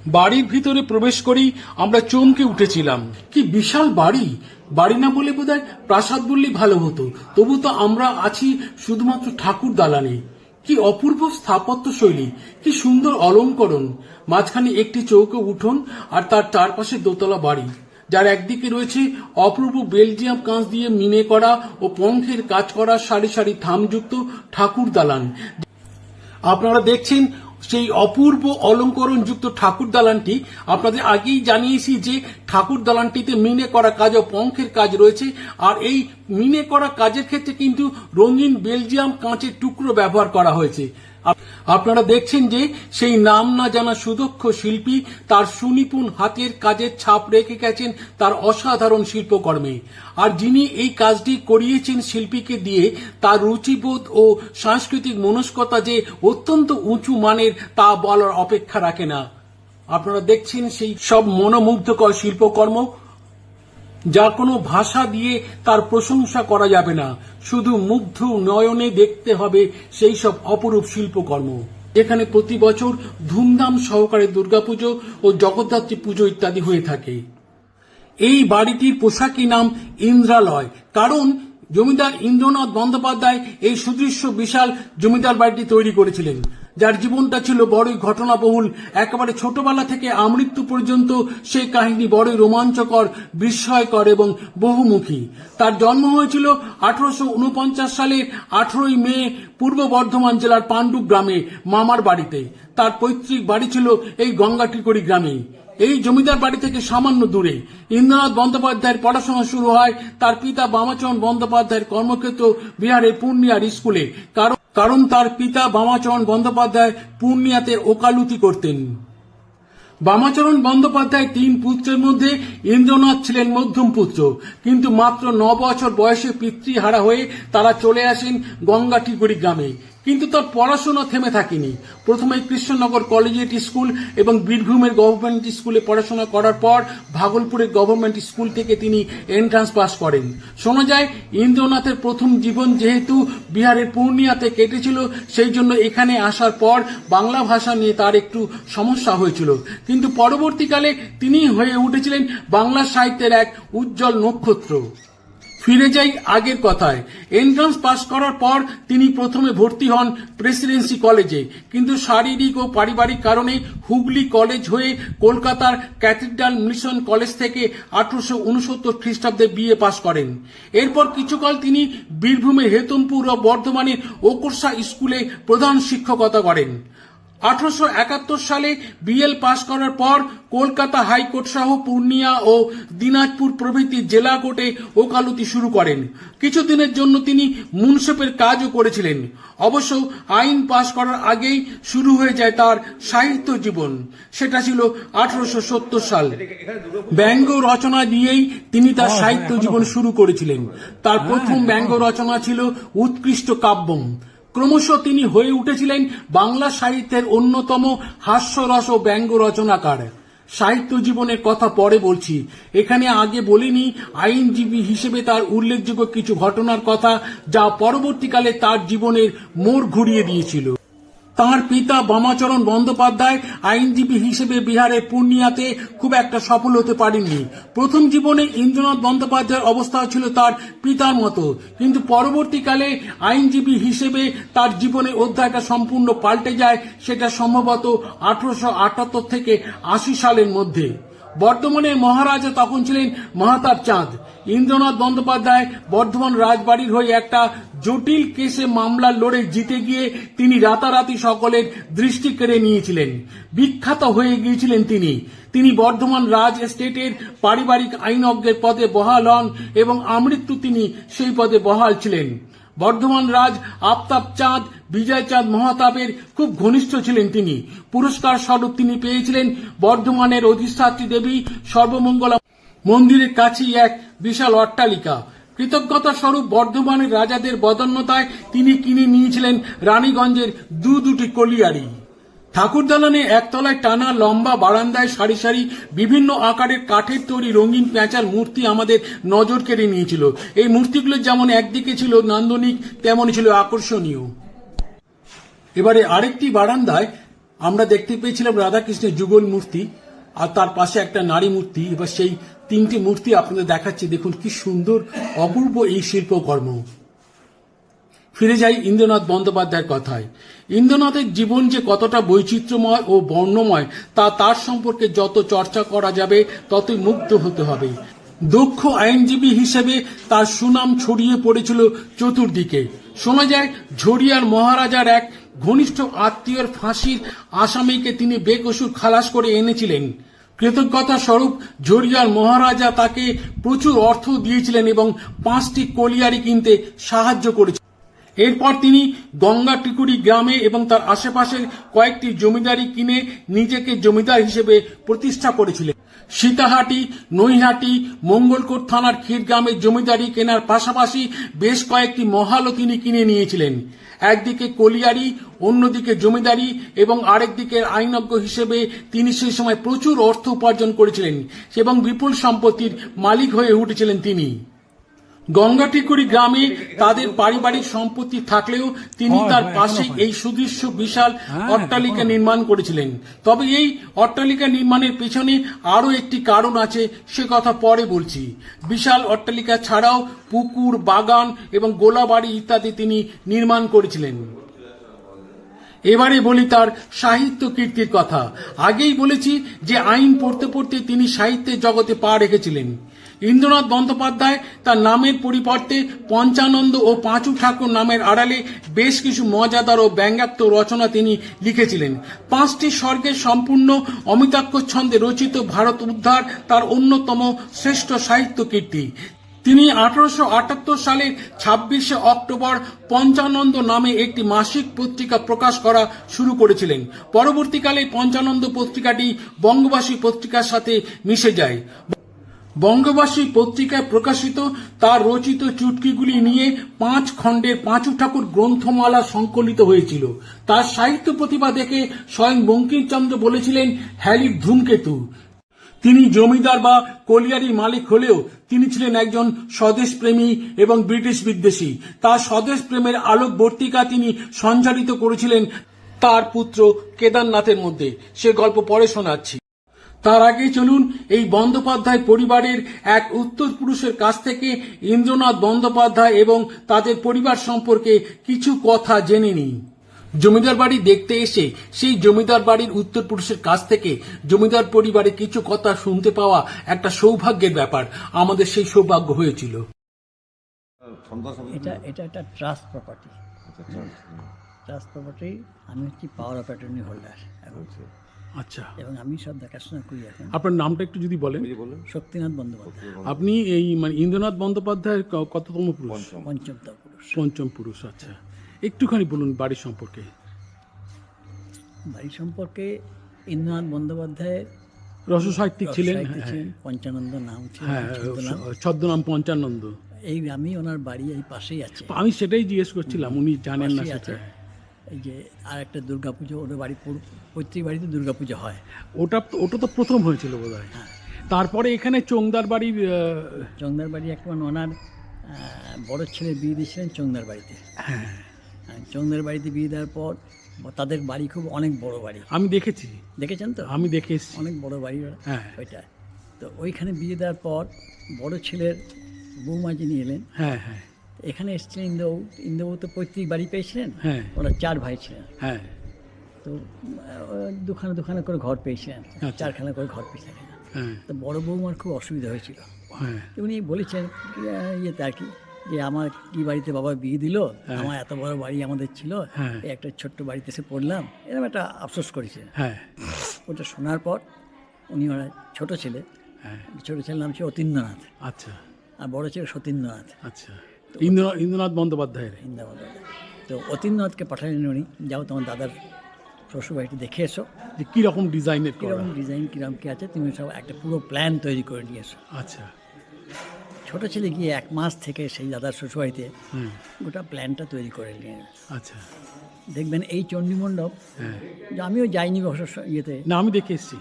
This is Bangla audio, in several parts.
বাড়ির ভিতরে প্রবেশ করেই আমরা চমকে উঠেছিলাম। কি বিশাল বাড়ি! বাড়ি না বলে বোধহয় প্রাসাদ বললেই ভালো হতো। তবু তো আমরা আছি শুধুমাত্র ঠাকুর দালানে। কি অপূর্ব স্থাপত্য শৈলী, কি সুন্দর অলঙ্করণ। মাঝখানে একটি চৌকো উঠোন আর তার চারপাশে দোতলা বাড়ি, যার একদিকে রয়েছে অপূর্ব বেলজিয়াম কাঁচ দিয়ে মিনে করা ও পঙ্খের কাজ করা সারি সারি থামযুক্ত ঠাকুর দালান। আপনারা দেখছেন সেই অপূর্ব অলঙ্করণযুক্ত ঠাকুর দালানটি। আপনাদের আগেই জানিয়েছি যে ঠাকুর দালানটিতে মিনে করা কাজ ও পঙ্খের কাজ রয়েছে, আর এই মিনে করা কাজের ক্ষেত্রে কিন্তু রঙিন বেলজিয়াম কাঁচের টুকরো ব্যবহার করা হয়েছে। আপনারা দেখছেন যে সেই নাম না জানা সুদক্ষ শিল্পী তার সুনিপুণ হাতের কাজের ছাপ রেখে গেছেন তার অসাধারণ শিল্পকর্মে। আর যিনি এই কাজটি করিয়েছেন শিল্পীকে দিয়ে, তার রুচিবোধ ও সাংস্কৃতিক মনস্কতা যে অত্যন্ত উঁচু মানের তা বলার অপেক্ষা রাখে না। আপনারা দেখছেন সেই সব মনোমুগ্ধকর শিল্পকর্ম, যা কোনো ভাষা দিয়ে তার প্রশংসা করা যাবে না। শুধু মুগ্ধ নয়নে দেখতে হবে সেই সব অপরূপ শিল্পকর্ম। এখানে প্রতি বছর ধুমধাম সহকারে দুর্গাপুজো ও জগদ্ধাত্রী পুজো ইত্যাদি হয়ে থাকে। এই বাড়িটির পোশাকি নাম ইন্দ্রালয়, কারণ জমিদার ইন্দ্রনাথ বন্দ্যোপাধ্যায় এই সুদৃশ্য বিশাল জমিদার বাড়িটি তৈরি করেছিলেন, যার জীবনটা ছিল বড়ই ঘটনাবহুল। একেবারে ছোটবেলা থেকে আমৃত্যু পর্যন্ত সেই কাহিনী বড়ই রোমাঞ্চকর, বিস্ময়কর এবং বহুমুখী। তার জন্ম হয়েছিল 1849 সালের 18ই মে পূর্ব বর্ধমান জেলার পাণ্ডু গ্রামে মামার বাড়িতে। তার পৈতৃক বাড়ি ছিল এই গঙ্গাটিকড়ি গ্রামে। এই জমিদার বাড়ি থেকে সামান্য দূরে ইন্দ্রনাথ বন্দ্যোপাধ্যায়ের পড়াশোনা শুরু হয় তার পিতা বামাচরণ বন্দ্যোপাধ্যায়ের কর্মক্ষেত্র বিহারের পূর্ণিয়ার স্কুলে, কারণ তার পিতা বামাচরণ বন্দ্যোপাধ্যায় পূর্ণিয়াতে ওকালতি করতেন। বামাচরণ বন্দ্যোপাধ্যায় 3 পুত্রের মধ্যে ইন্দ্রনাথ ছিলেন মধ্যম পুত্র, কিন্তু মাত্র 9 বছর বয়সে পিতৃহারা হয়ে তারা চলে আসেন গঙ্গাটিকড়ি গ্রামে। কিন্তু তার পড়াশোনা থেমে থাকেনি। প্রথমে কৃষ্ণনগর কলেজিয়েট স্কুল এবং বীরভূমের গভর্নমেন্ট স্কুলে পড়াশোনা করার পর ভাগলপুরের গভর্নমেন্ট স্কুল থেকে তিনি এন্ট্রান্স পাস করেন। শোনা যায় ইন্দ্রনাথের প্রথম জীবন যেহেতু বিহারের পূর্ণিয়াতে কেটেছিল, সেই জন্য এখানে আসার পর বাংলা ভাষা নিয়ে তার একটু সমস্যা হয়েছিল, কিন্তু পরবর্তীকালে তিনি হয়ে উঠেছিলেন বাংলা সাহিত্যের এক উজ্জ্বল নক্ষত্র। ফিরে যাই আগের কথায়। এন্ট্রান্স পাস করার পর তিনি প্রথমে ভর্তি হন প্রেসিডেন্সি কলেজে, কিন্তু শারীরিক ও পারিবারিক কারণে হুগলি কলেজ হয়ে কলকাতার ক্যাথিড্রাল মিশন কলেজ থেকে 1869 খ্রিস্টাব্দে বিএ পাস করেন। এরপর কিছুকাল তিনি বীরভূমের হেতমপুর ও বর্ধমানের ওকরসা স্কুলে প্রধান শিক্ষকতা করেন। 1871 সালে বিএল পাস করার পর কলকাতা হাইকোর্ট সহ পূর্ণিয়া ও দিনাজপুর প্রভৃতি জেলা কোর্টে ওকালতি শুরু করেন। কিছুদিনের জন্য তিনি মুন্সেফের কাজও করেছিলেন। অবশ্য আইন পাস করার আগেই শুরু হয়ে যায় তার সাহিত্য জীবন। সেটা ছিল 1870 সাল। ব্যঙ্গ রচনা দিয়েই তিনি তার সাহিত্য জীবন শুরু করেছিলেন। তার প্রথম ব্যঙ্গ রচনা ছিল উৎকৃষ্ট কাব্যম। ক্রমশ তিনি হয়ে উঠেছিলেন বাংলা সাহিত্যের অন্যতম হাস্যরস ও ব্যঙ্গ রচনাকার। সাহিত্য জীবনের কথা পরে বলছি, এখানে আগে বলিনি আইনজীবী হিসেবে তার উল্লেখযোগ্য কিছু ঘটনার কথা, যা পরবর্তীকালে তার জীবনের মোড় ঘুরিয়ে দিয়েছিল। তাঁর পিতা বামাচরণ বন্দ্যোপাধ্যায় আইনজীবী হিসেবে বিহারের পূর্ণিয়াতে খুব একটা সফল হতে পারেননি। প্রথম জীবনে ইন্দ্রনাথ বন্দ্যোপাধ্যায়ের অবস্থা ছিল তার পিতার মতো, কিন্তু পরবর্তীকালে আইনজীবী হিসেবে তার জীবনের অধ্যায়টা সম্পূর্ণ পাল্টে যায়। সেটা সম্ভবত 1878 থেকে 80 সালের মধ্যে। বর্ধমানের মহারাজা তখন ছিলেন মহাতাব চাঁদ। ইন্দ্রনাথ বন্দ্যোপাধ্যায় বর্ধমান রাজবাড়ির হয়ে একটা জটিল কেসে মামলা লড়ে জিতে গিয়ে তিনি রাতারাতি সকলের দৃষ্টি কেড়ে নিয়েছিলেন। বিখ্যাত হয়ে গিয়েছিলেন তিনি বর্ধমান রাজ এস্টেটের পারিবারিক আইনজ্ঞের পদে বহাল হন এবং আমৃত্যু তিনি সেই পদে বহাল ছিলেন। বর্ধমান রাজ আফতাব চাঁদ বিজয় চাঁদ মহাতাবের খুব ঘনিষ্ঠ ছিলেন তিনি। পুরস্কার স্বরূপ তিনি পেয়েছিলেন বর্ধমানের অধিষ্ঠাত্রী দেবী সর্বমঙ্গলা মন্দিরের কাছেই এক বিশাল অট্টালিকা। কৃতজ্ঞতা স্বরূপ বর্ধমানের রাজাদের বদান্যতায় তিনি কিনে নিয়েছিলেন রানীগঞ্জের দুটি কলিয়ারি। ঠাকুর দালানে একতলায় টানা লম্বা বারান্দায় সারি সারি বিভিন্ন আকারের কাঠের তৈরি রঙিন পেঁচার মূর্তি আমাদের নজর কেড়ে নিয়েছিল। এই মূর্তিগুলো যেমন একদিকে ছিল নান্দনিক, তেমনই ছিল আকর্ষণীয়। এবারে আরেকটি বারান্দায় আমরা দেখতে পেয়েছিলাম রাধাকৃষ্ণের যুগল মূর্তি আর তার পাশে একটা নারী মূর্তি। এবার সেই তিনটি মূর্তি আপনাদের দেখাচ্ছি, দেখুন কি সুন্দর অপূর্ব এই শিল্পকর্ম। ফিরে যাই ইন্দ্রনাথ বন্দ্যোপাধ্যায়ের কথায়। ইন্দ্রনাথের জীবন যে কতটা বৈচিত্র্যময় ও বর্ণময় তা তার সম্পর্কে যত চর্চা করা যাবে ততই মুগ্ধ হতে হবে। দক্ষ আইনজীবী হিসেবে তার সুনাম ছড়িয়ে পড়েছিল চতুর্দিকে। শোনা যায় ঝরিয়ার মহারাজার এক ঘনিষ্ঠ আত্মীয়র ফাঁসির আসামিকে তিনি বেকসুর খালাস করে এনেছিলেন। কৃতজ্ঞতা স্বরূপ ঝরিয়ার মহারাজা তাকে প্রচুর অর্থ দিয়েছিলেন এবং 5টি কলিয়ারি কিনতে সাহায্য করেছিলেন। এরপর তিনি গঙ্গাটিকুড়ি গ্রামে এবং তার আশেপাশের কয়েকটি জমিদারি কিনে নিজেকে জমিদার হিসেবে প্রতিষ্ঠা করেছিলেন। সীতাহাটি, নৈহাটি, মঙ্গলকোট থানার ক্ষীরগ্রামের জমিদারি কেনার পাশাপাশি বেশ কয়েকটি মহালও তিনি কিনে নিয়েছিলেন। একদিকে কলিয়ারি, অন্যদিকে জমিদারি এবং আরেকদিকে আইনজ্ঞ হিসেবে তিনি সেই সময় প্রচুর অর্থ উপার্জন করেছিলেন এবং বিপুল সম্পত্তির মালিক হয়ে উঠেছিলেন তিনি। গঙ্গাটিকুড়ি গ্রামে তাদের পারিবারিক সম্পত্তি থাকলেও তিনি তার পাশে এই সুদৃশ্য বিশাল অট্টালিকা নির্মাণ করেছিলেন। তবে এই অট্টালিকা নির্মাণের পেছনে আরও একটি কারণ আছে, সে কথা পরে বলছি। বিশাল অট্টালিকা ছাড়াও পুকুর, বাগান এবং গোলাবাড়ি ইত্যাদি তিনি নির্মাণ করেছিলেন। এবারে বলি তার সাহিত্য কীর্তির কথা। আগেই বলেছি যে আইন পড়তে পড়তে তিনি সাহিত্যের জগতে পা রেখেছিলেন। ইন্দ্রনাথ বন্দ্যোপাধ্যায় তার নামের পরিবর্তে পঞ্চানন্দ ও পাঁচু ঠাকুর নামের আড়ালে বেশ কিছু মজাদার ও ব্যঙ্গাত্মক রচনা তিনি লিখেছিলেন। 5টি স্বর্গের সম্পূর্ণ অমিতাক্ষর ছন্দে রচিত ভারত উদ্ধার তার অন্যতম শ্রেষ্ঠ সাহিত্য কীর্তি। তিনি 1878 সালের 26শে অক্টোবর পঞ্চানন্দ নামে একটি মাসিক পত্রিকা প্রকাশ করা শুরু করেছিলেন। পরবর্তীকালে পঞ্চানন্দ পত্রিকাটি বঙ্গবাসী পত্রিকার সাথে মিশে যায়। বঙ্গবাসী পত্রিকায় প্রকাশিত তার রচিত চুটকিগুলি নিয়ে 5 খণ্ডের পাঁচু ঠাকুর গ্রন্থমালা সংকলিত হয়েছিল। তার সাহিত্য প্রতিভা দেখে স্বয়ং বঙ্কিমচন্দ্র বলেছিলেন হ্যালির ধূমকেতু। তিনি জমিদার বা কলিয়ারির মালিক হলেও তিনি ছিলেন একজন স্বদেশ প্রেমী এবং ব্রিটিশ বিদ্বেষী। তার স্বদেশ প্রেমের আলোকবর্তিকা তিনি সঞ্চারিত করেছিলেন তার পুত্র কেদারনাথের মধ্যে। সে গল্প পরে শোনাচ্ছি। তার আগে চলুন এই বন্দ্যোপাধ্যায় পরিবারের এক উত্তর পুরুষের কাছ থেকে ইন্দ্রনাথ বন্দ্যোপাধ্যায় এবং তাদের পরিবার সম্পর্কে কিছু কথা জেনে নিই। জমিদার বাড়ি দেখতে এসে সেই জমিদার বাড়ির উত্তর পুরুষের কাছ থেকে জমিদার পরিবারে কিছু কথা শুনতে পাওয়া একটা সৌভাগ্যের ব্যাপার। আমাদের সেই সৌভাগ্য হয়েছিল। এটা একটা ট্রাস্ট প্রপার্টি। Trust property. আমি হচ্ছি পাওয়ার অফ অ্যাটর্নি হোল্ডার এখন। আচ্ছা, এবং আমি সব দেখাশোনা করি এখন। আপনার নামটা একটু যদি বলেন। শক্তিনাথ বন্দ্যোপাধ্যায়। আপনি এই ইন্দ্রনাথ বন্দ্যোপাধ্যায়ের কততম পুরুষ? পঞ্চমতম পুরুষ। পঞ্চম পুরুষ। আচ্ছা, একটুখানি বলুন বাড়ির সম্পর্কে। বাড়ি সম্পর্কে ইন্দ্রনাথ বন্দ্যোপাধ্যায় রসসাহিত্যিক ছিলেন। পঞ্চানন্দ নাম ছিল। হ্যাঁ, ছদ্মনাম পঞ্চানন্দ। এই আমি ওনার বাড়ি এই পাশেই আছে। আমি সেটাই জিজ্ঞেস করছিলাম, উনি জানেন না সেটা। এই যে আর একটা দুর্গাপুজো, ওদের বাড়ি পৈতৃক বাড়িতে দুর্গাপুজো হয়। ওটা তো প্রথম হয়েছিল বোধ হয়। তারপরে এখানে চোংদার বাড়ির এখন ওনার বড় ছেলে বিয়ে দিয়েছিলেন চোংদার বাড়িতে। হ্যাঁ, চোংদার বাড়িতে বিয়ে দেওয়ার পর তাদের বাড়ি খুব অনেক বড় বাড়ি। আমি দেখেছি। দেখেছেন তো? আমি দেখে এসেছি। অনেক বড় বাড়ি। হ্যাঁ, ওইটা তো ওইখানে বিয়ে দেওয়ার পর বড় ছেলের বৌমা যিনি এলেন, হ্যাঁ হ্যাঁ, এখানে এসেছিলেন ইন্দ্রবাবু তো পৈতৃক বাড়ি পেয়েছিলেন। হ্যাঁ, ওরা 4 ভাই ছিলেন। হ্যাঁ, তো দুখানা করে ঘর পেয়েছিলেন, 4খানা করে ঘর পেয়েছিলেন। তো বড় বৌমার খুব অসুবিধা হয়েছিল। উনি বলেছেন ইয়েতে আর কি, যে আমার কি বাড়িতে বাবা বিয়ে দিল, আমার এত বড় বাড়ি আমাদের ছিল, একটা ছোট্ট বাড়িতে এসে পড়লাম, এরকম একটা আফসোস করেছে। ওটা শোনার পর উনি ওরা ছোট ছেলের নাম ছিল অতীন্দ্রনাথ। আচ্ছা। আর বড় ছেলে সতীন্দ্রনাথ। আচ্ছা, ইন্দ্রনাথ বন্দ্যোপাধ্যায়ের। তো অতীন্দ্রনাথকে পাঠালেন উনি, যাও তোমার দাদার শ্বশুরবাড়িটি দেখে এসো, যে কীরকম ডিজাইনের, কীরকম ডিজাইন, কীরকম কী আছে, তুমি সব একটা পুরো প্ল্যান তৈরি করে নিয়ে এসো। আচ্ছা। ছোটো ছেলে গিয়ে 1 মাস থেকে সেই দাদার শ্বশুরবাড়িতে গোটা প্ল্যানটা তৈরি করে নিয়ে। আচ্ছা। দেখবেন এই চণ্ডীমণ্ডপ, আমিও যাইনি অবশ্য ইয়েতে, না আমি দেখে এসেছি,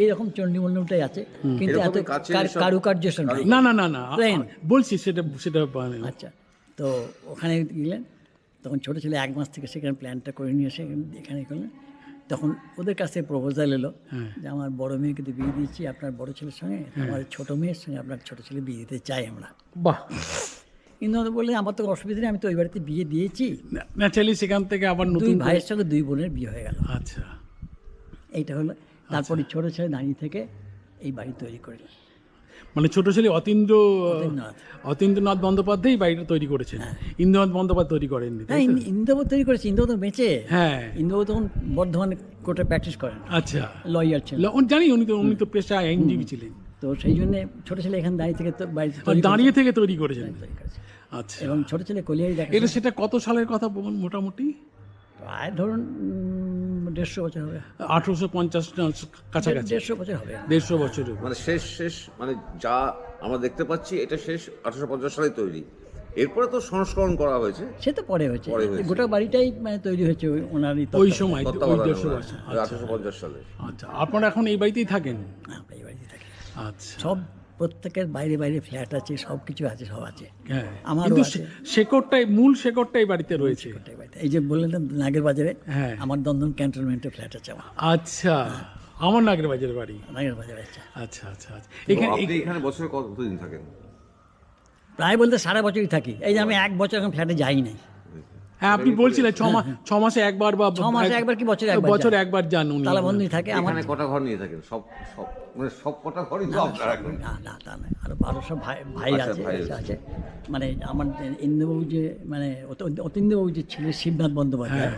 এইরকম চণ্ডীমণ্ডপটাই আছে, কিন্তু এত কারুকার্য না না না না বলছি সেটা। আচ্ছা, তো ওখানে গেলেন, তখন ছোটো ছেলে 1 মাস থেকে সেখানে প্ল্যানটা করে নিয়ে এসে এখানে করলেন। তখন ওদের কাছে প্রপোজাল এলো যে আমার বড় মেয়েকে তো বিয়ে দিচ্ছি আপনার বড় ছেলের সঙ্গে, আমার ছোট মেয়ের সঙ্গে আপনার ছোট ছেলে বিয়ে দিতে চাই আমরা। বাহ, কিন্তু ওদের বললেন আমার তো অসুবিধা নেই, আমি তো ওই বাড়িতে বিয়ে দিয়েছি। ন্যাচারালি সেখান থেকে আবার 2 নতুন ভাইয়ের সঙ্গে 2 বোনের বিয়ে হয়ে গেল। আচ্ছা, এইটা হলো। তারপরে ছোট ছেলে দাঁড়িয়ে থেকে এই বাড়ি তৈরি করলেন। মানে ছোট ছেলে অতীন্দ্রনাথ। অতীন্দ্রনাথ বন্দ্যোপাধ্যায় এই বাড়িটা তৈরি করেছেন, ইন্দ্রনাথ বন্দ্যোপাধ্যায় তৈরি করেননি, তাই হ্যাঁ, তো? ইন্দ্রবাবু তৈরি করেছে। ইন্দ্রবাবু তো বেঁচে। হ্যাঁ, ইন্দ্রবাবু তখন বর্ধমানে কোর্টে প্র্যাকটিস করেন, আচ্ছা, লয়ার ছিলেন। জানি উনি তো পেশায় আইনজীবী ছিলেন। তো সেই জন্য ছোট ছেলে এখানে দাঁড়িয়ে থেকে তো বাড়িতে দাঁড়িয়ে থেকে তৈরি করেছেন। তৈরি করেছে। আচ্ছা, এবং ছোট ছেলে কলিয়ারি দেখা এটা সেটা কত সালের কথা বলুন মোটামুটি? প্রায় ধরুন 150 বছর হবে। 1850 কাছাকাছি, 150 বছর হবে। 150 বছর। মানে শেষ মানে যা আমরা দেখতে পাচ্ছি এটা শেষ 1850 সালে তৈরি। এরপরে তো সংস্করণ করা হয়েছে। সে তো পরে হয়েছে, পরে হয়েছে। গোটা বাড়িটাই মানে তৈরি হয়েছে ওনারই ওই সময় ওই তত্ত্বাবধানে 150 ওনার, বছর। 1850 সালে। আচ্ছা, আপনারা এখন এই বাড়িতেই থাকেন? আমরা এই বাড়িতে থাকি। আচ্ছা, সব প্রত্যেকের বাইরে বাইরে ফ্ল্যাট আছে, সব কিছু আছে, সব আছে। হ্যাঁ, আমারও কিন্তু আছে। মূল শেকড়টাই বাড়িতে রয়েছে। গোটাই বাড়িতে। এই যে বললেন না নাগের বাজারে, হ্যাঁ। আমার দন্দন ক্যান্টনমেন্টে ফ্ল্যাট আছে আমার। আচ্ছা, আমার নাগের বাজারের বাড়ি। নাগের বাজারে আছে। আচ্ছা আচ্ছা আচ্ছা। তো এখানে আপনি এখানে বছরে কতদিন থাকেন? প্রায় বলতে সারা বছরই থাকি। এই যে আমি 1 বছর এখন ফ্ল্যাটে যাই নাই। হ্যাঁ, আপনি বলছিলেন 6 মাসে একবার বা 6 মাসে একবার কি বছরে একবার বছরে যাই। একবার যান উনি। তালাবন্ধই থাকে আমার। এখানে কটা ঘর নিয়ে থাকেন? সব মানে সব কটা ঘরই তো আপনার এখন? না তা নয়, আরো সব ভাই আচ্ছা, আছে, ভাই আছে। মানে আমার ইন্দ্রবাবু যে মানে অতীন্দ্রবাবু যে ছিলেন শিবনাথ বন্দ্যোপাধ্যায়,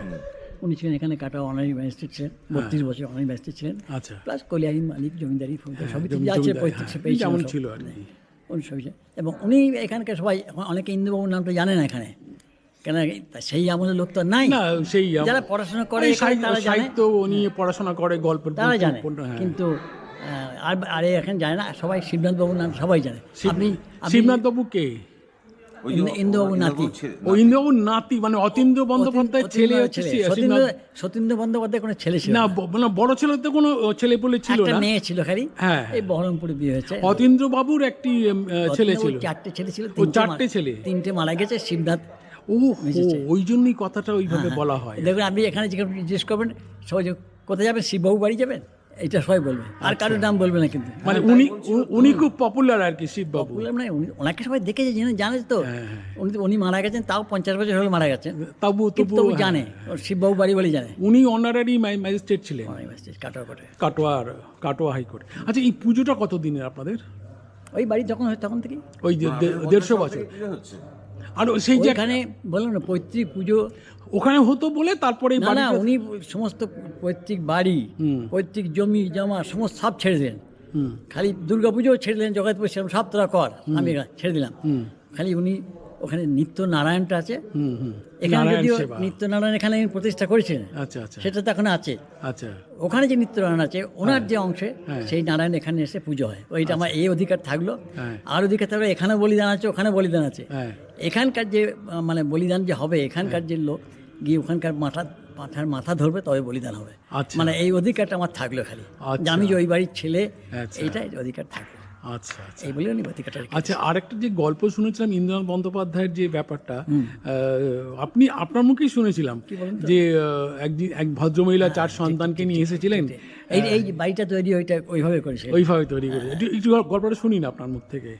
উনি ছিলেন এখানে কাটা অনারি ম্যাজিস্ট্রেট ছিলেন, 32 বছর অনারি ম্যাজিস্ট্রেট ছিলেন। আচ্ছা, প্লাস কলিয়ারি মালিক, জমিদারি ফৌজদারি সবই জমি- আছে, জমিদারি, 35 হ্যাঁ, পেয়েছেন যেমন সব। ছিল আর কি। উনি সবই জানেন। এবং উনি এখানকার সবাই অনেকে ইন্দ্রবাবুর নামটা জানে না এখানে, কেন সেই আমলের লোক তো নাই। না, সেই যারা পড়াশোনা করে এই এখানে তারা জানে, সাহিত্য নিয়ে পড়াশোনা করে, গল্পের বই, তারা জানে। হ্যাঁ। কিন্তু আর এখানে জানে না সবাই। শিবনাথ বাবুর নাম সবাই জানে। আপনি শিবনাথ বাবু কে? ওই যে ইন্দ্রবাবুর নাতি। ইন্দ্রবাবুর ছেলে- ও ইন্দ্রবাবুর নাতি, মানে অতীন্দ্র বন্দ্যোপাধ্যায়ের ছেলে হচ্ছে সতীন্দ্র বন্দ্যোপাধ্যায় কোনো ছেলে ছিল না, না। মানে বড় ছেলে তো কোনো ছেলে বলে ছিল একটা না। মেয়ে ছিল খালি। হ্যাঁ। এই বহরমপুরে বিয়ে হয়েছে। অতীন্দ্র বাবুর একটি ছেলে ছিল। 4টে ছেলে ছিল। ও 4টে ছেলে। 3টে মারা গেছে। শিবনাথ। ওই জন্যই কথাটা ওইভাবে বলা হয়। দেখবেন আপনি এখানে জিজ্ঞেস করবেন সবাই যে কোথায় যাবেন, শিববাবু বাড়ি যাবেন, এটা সবাই বলবে, আর কারোর নাম বলবে না। কিন্তু মানে উনি খুব পপুলার আর কি, শিববাবু। বললাম না, ওনাকে সবাই দেখেছে, জানে তো। উনি মারা গেছেন, তাও 50 বছর হলো মারা গেছেন, তবু তবু জানে ওর শিববাবু বাড়ি বলে জানে। উনি অনারারি ম্যাজিস্ট্রেট ছিলেন কাটোয়া হাইকোর্ট। আচ্ছা, এই পুজোটা কত দিনের আপনাদের? ওই বাড়ি যখন হয় তখন থেকে। ওই 150 বছর। পুজো হচ্ছে। আর সেই যে এখানে বললাম না পৈতৃক পুজো ওখানে হতো বলে তারপরে না না, উনি সমস্ত পৈতৃক বাড়ি, পৈতৃক জমি জমা সমস্ত সব ছেড়ে দিলেন। খালি দুর্গাপুজোও ছেড়ে দিলেন, জগৎপুর সেরকম সব তোরা কর, আমি ছেড়ে দিলাম। খালি উনি ওখানে নিত্য নারায়ণটা আছে। এখানে যদিও নিত্য নারায়ণ এখানে প্রতিষ্ঠা করেছিলেন, আচ্ছা আচ্ছা সেটা তো এখন আছে। আচ্ছা, ওখানে যে নিত্যনারায়ণ আছে ওনার যে অংশে, সেই নারায়ণ এখানে এসে পুজো হয়। ওইটা আমার এই অধিকার থাকলো, আর অধিকার থাকলো এখানে বলিদান আছে, ওখানে বলিদান আছে। এখানকার যে মানে বলিদান যে হবে, এখানকার যে লোক গিয়ে ওখানকার মাথার মাথা ধরবে তবে বলিদান হবে। মানে এই অধিকারটা আমার থাকলো খালি, যে আমি যে ওই বাড়ির ছেলে, এইটাই অধিকার থাকলো। আচ্ছা আচ্ছা এই বলে উনি অধিকারটা রেখেছেন। আচ্ছা, আরেকটা যে গল্প শুনেছিলাম ইন্দ্রনাথ বন্দ্যোপাধ্যায়ের যে ব্যাপারটা, আপনার মুখেই শুনেছিলাম যে এক ভদ্রমহিলা 4 সন্তানকে নিয়ে এসেছিলেন। এই বাড়িটা তৈরি ওইভাবে করেছে, ওইভাবে তৈরি করে। একটু গল্পটা শুনি না আপনার মুখ থেকে।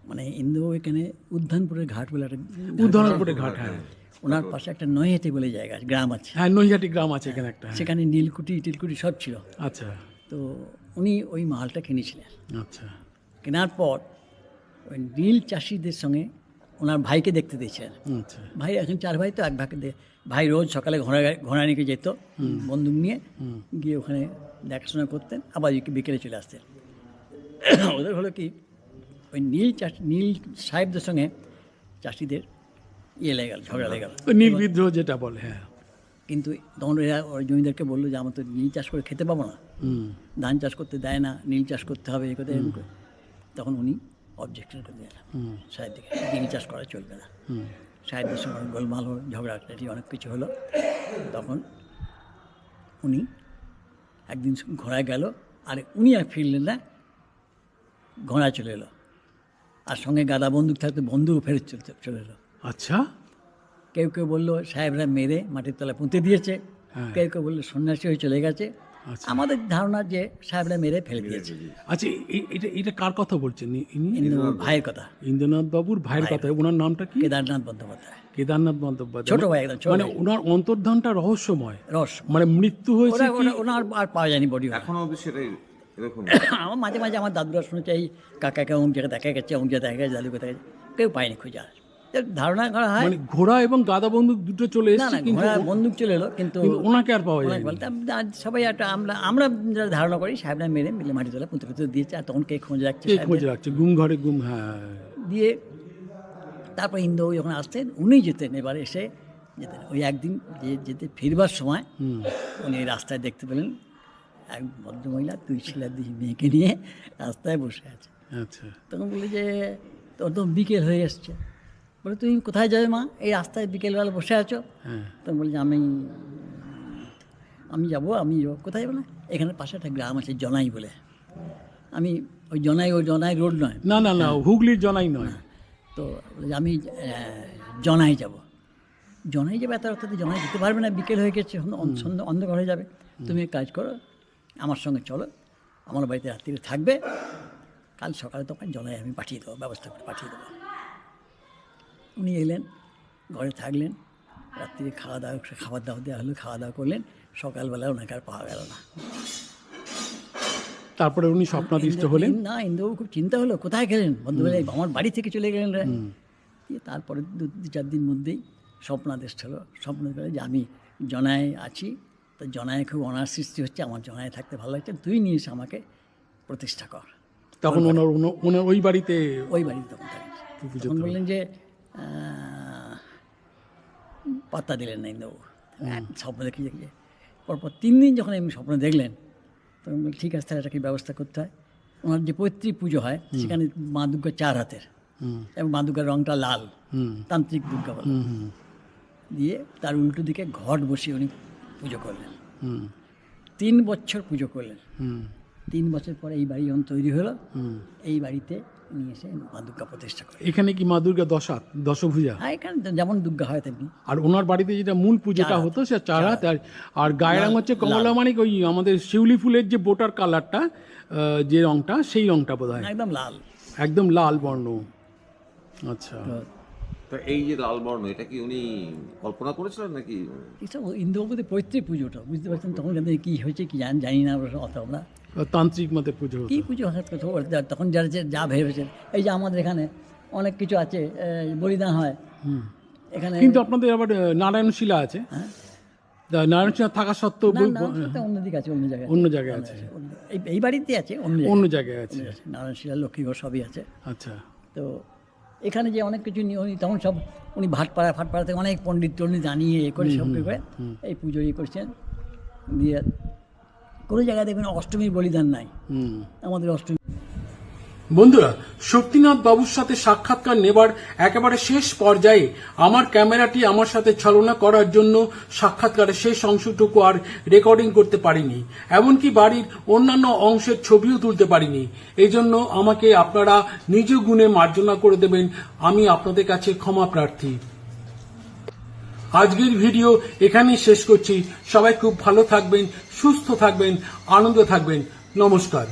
মানে ইন্দ্রবাবু এখানে উদ্যানপুরের ঘাট বলে একটা, উদ্যানপুরের ঘাট, হ্যাঁ, ওনার পাশে একটা নৈহাটি বলে জায়গা আছে, গ্রাম আছে। হ্যাঁ, নৈহাটি গ্রাম আছে এখানে একটা। সেখানে নীলকুঠি টিলকুঠি সব ছিল। আচ্ছা তো উনি ওই মালটা কিনেছিলেন। আচ্ছা কেনার পর ওই নীল চাষিদের সঙ্গে ওনার ভাইকে দেখতে দিয়েছিলেন। আচ্ছা ভাই এখন 4 ভাই, তো এক ভাই রোজ সকালে ঘোড়া নিয়ে যেত বন্দুক নিয়ে, গিয়ে ওখানে দেখাশোনা করতেন, আবার বিকেলে চলে আসতেন। ওদের হলো কি, ওই নীল সাহেবদের সঙ্গে চাষিদের লেগে গেল, ঝগড়া লেগে গেল, নীল বিদ্রোহ যেটা বলে। হ্যাঁ, কিন্তু তখন এরা ওই জমিদারকে বললো যে আমরা তো নীল চাষ করে খেতে পাবো না, ধান চাষ করতে দেয় না, নীল চাষ করতে হবে, এই কথা এরকম করে। তখন উনি অবজেকশন করে দিলেন সাহেবদিকে, নীল চাষ করা চলবে না। সাহেবদের সঙ্গে গোলমাল হলো, ঝগড়াটি অনেক কিছু হলো। তখন উনি একদিন ঘোড়ায় গেল, আর উনি আর ফিরলেন না, ঘোড়া চলে এলো, আর সঙ্গে গাদা বন্দুক থাকতে বন্দুক ফেরত চলে এলো। আচ্ছা, কেউ কেউ বললো সাহেবরা মেরে মাটির তলায় পুঁতে দিয়েছে, কেউ কেউ বললে সন্ন্যাসী হয়ে চলে গেছে। আচ্ছা। আমাদের ধারণা যে সাহেবরা মেরে ফেলে দিয়েছে। আচ্ছা, এটা এটা কার কথা বলছেন? ইন্দ্রবাবুর ভাইয়ের কথা, ইন্দ্রনাথ বাবুর ভাইয়ের কথা। ওনার নামটা কি? কেদারনাথ বন্দ্যোপাধ্যায়। কেদারনাথ বন্দ্যোপাধ্যায়। ছোট ভাই, একদম ছোট মানে ভাই। ওনার অন্তর্ধানটা রহস্যময়, রহস্য। মানে মৃত্যু হয়েছে কি ওনার আর পাওয়া যায়নি বডি। এখনো অবধি সেটাই এরকম। আমার মাঝে মাঝে আমার দাদুরা শুনেছে এই কাকাকে অমুক জায়গায় দেখা গেছে, অমুক জায়গায় দেখা গেছে, দাদুকে দেখা গেছে, কেউ পায়নি খুঁজে। আর ধারণা করা হয় মানে ঘোড়া এবং গাদা বন্দুক দুটো চলে না এসেছে, না, কিন্তু ঘোড়া বন্দুক চলে এলো, কিন্তু ওনাকে আর পাওয়া ওনাকে যায় বলতে সবাই একটা আমরা যারা ধারণা করি সাহেবরা মেরে মিলে মাটি তোলা পুঁতে পুঁতে দিয়েছে। আর তখন কে খোঁজ রাখছে কে খোঁজ রাখছে, গুম ঘরে গুম। হ্যাঁ, দিয়ে তারপর ইন্দ্রবাবু যখন আসতেন উনি যেতেন, এবার এসে যেতেন। ওই একদিন যেতে ফিরবার সময় উনি রাস্তায় দেখতে পেলেন এক ভদ্রমহিলা 2 ছেলে 2 মেয়েকে নিয়ে রাস্তায় বসে আছে। আচ্ছা। তখন বলি যে তোর তো বিকেল হয়ে এসছে। বলে তুমি কোথায় যাবে মা, এই রাস্তায় বিকেলবেলা বসে আছো? তখন বলি যে আমি যাবো। কোথায় যাবো না, এখানে পাশে একটা গ্রাম আছে জনাই বলে। আমি ওই জনাই রোড নয়, না না না, হুগলির জনাই নয়। তো আমি জনাই যাব। জনাই যাবে, এত রাস্তাতে জনাই যেতে পারবে না, বিকেল হয়ে গেছে, সন্ধ্যা অন্ধকার হয়ে যাবে। তুমি এক কাজ করো, আমার সঙ্গে চলো, আমার বাড়িতে রাত্রিরে থাকবে, কাল সকালে তখন জনাই আমি পাঠিয়ে দেবো, ব্যবস্থা করে পাঠিয়ে দেবো। উনি এলেন, ঘরে থাকলেন, রাত্রিরে খাবার দাওয়া দেওয়া হলো, খাওয়া দাওয়া করলেন। সকালবেলা ওনাকে আর পাওয়া গেল না। তারপরে উনি স্বপ্নাদিষ্ট হলেন। না, ইন্দ্রবাবু খুব চিন্তা হলো, কোথায় গেলেন বন্ধুবেলা, আমার বাড়ি থেকে চলে গেলেন রে। দিয়ে তারপরে 2-4 দিন মধ্যেই স্বপ্নাদেশ হলো। স্বপ্ন করে যে আমি জনায় আছি, তো জনায় খুব অনার সৃষ্টি হচ্ছে, আমার জনায় থাকতে ভালো লাগছে, তুই নিয়ে এসে আমাকে প্রতিষ্ঠা কর। তখন ওনার ওই বাড়িতে তখন তখন বললেন যে পাত্তা দিলেন না ইন্দ্রবাবু। স্বপ্ন দেখে পরপর 3 দিন যখন এমনি স্বপ্ন দেখলেন, তখন বললেন ঠিক আছে, তাহলে একটা কি ব্যবস্থা করতে হয়। ওনার যে পৈতৃক পুজো হয় সেখানে মা দুর্গা 4 হাতের, এবং মা দুর্গার রঙটা লাল, তান্ত্রিক দুর্গা বলে। দিয়ে তার উল্টো দিকে ঘট বসিয়ে উনি পুজো করলেন। 3 বছর পুজো করলেন। 3 বছর পরে এই বাড়ি যখন তৈরি হলো, এই বাড়িতে নিয়ে এসে মা দুর্গা প্রতিষ্ঠা করে। এখানে কি মা দুর্গা দশভুজা? হ্যাঁ, এখানে যেমন দুর্গা হয় তেমনি। আর ওনার বাড়িতে যেটা মূল পুজোটা হতো সে 4 হাত, আর গায়ের রং হচ্ছে কমলা, মানে ওই আমাদের শিউলি ফুলের যে বোটার কালারটা, যে রংটা, সেই রংটা বোধ হয় একদম লাল, একদম লাল বর্ণ। আচ্ছা। তো এই যে লাল বর্ণ, এটা কি উনি কল্পনা করেছিলেন নাকি? এসব ইন্দ্রবাবুদের পৈতৃক পুজোটা, বুঝতে পারছেন। তখন কি হয়েছে কি জানি না অত আমরা। তান্ত্রিক মতে পুজো হতো। কী পুজো হঠাৎ কথা তখন যারা যা ভেবেছেন। এই যে আমাদের এখানে অনেক কিছু আছে, বলিদান হয় এখানে, কিন্তু আপনাদের আবার নারায়ণশিলা আছে। নারায়ণশিলা থাকা সত্ত্বেও অন্যদিকে আছে, অন্য জায়গায় আছে। এই বাড়িতে আছে, অন্য জায়গায় আছে। নারায়ণশিলা, লক্ষ্মীঘর সবই আছে। আচ্ছা। তো এখানে যে অনেক কিছু উনি তখন সব উনি ফাটপাড়া থেকে অনেক পণ্ডিত আনিয়ে করে সব করে এই পুজো করেছেন। দিয়ে কোনো জায়গায় দেখবেন অষ্টমীর বলিদান নাই, আমাদের অষ্টমী। বন্ধুরা, শক্তিনাথ বাবুর সাথে সাক্ষাৎকার নেবার একেবারে শেষ পর্যায়ে আমার ক্যামেরাটি আমার সাথে ছলনা করার জন্য সাক্ষাৎকারের শেষ অংশটুকু আর রেকর্ডিং করতে পারিনি, এমনকি বাড়ির অন্যান্য অংশের ছবিও তুলতে পারিনি। এই জন্য আমাকে আপনারা নিজ গুণে মার্জনা করে দেবেন, আমি আপনাদের কাছে ক্ষমা প্রার্থী। আজকের ভিডিও এখানেই শেষ করছি। সবাই খুব ভালো থাকবেন, সুস্থ থাকবেন, আনন্দ থাকবেন। নমস্কার।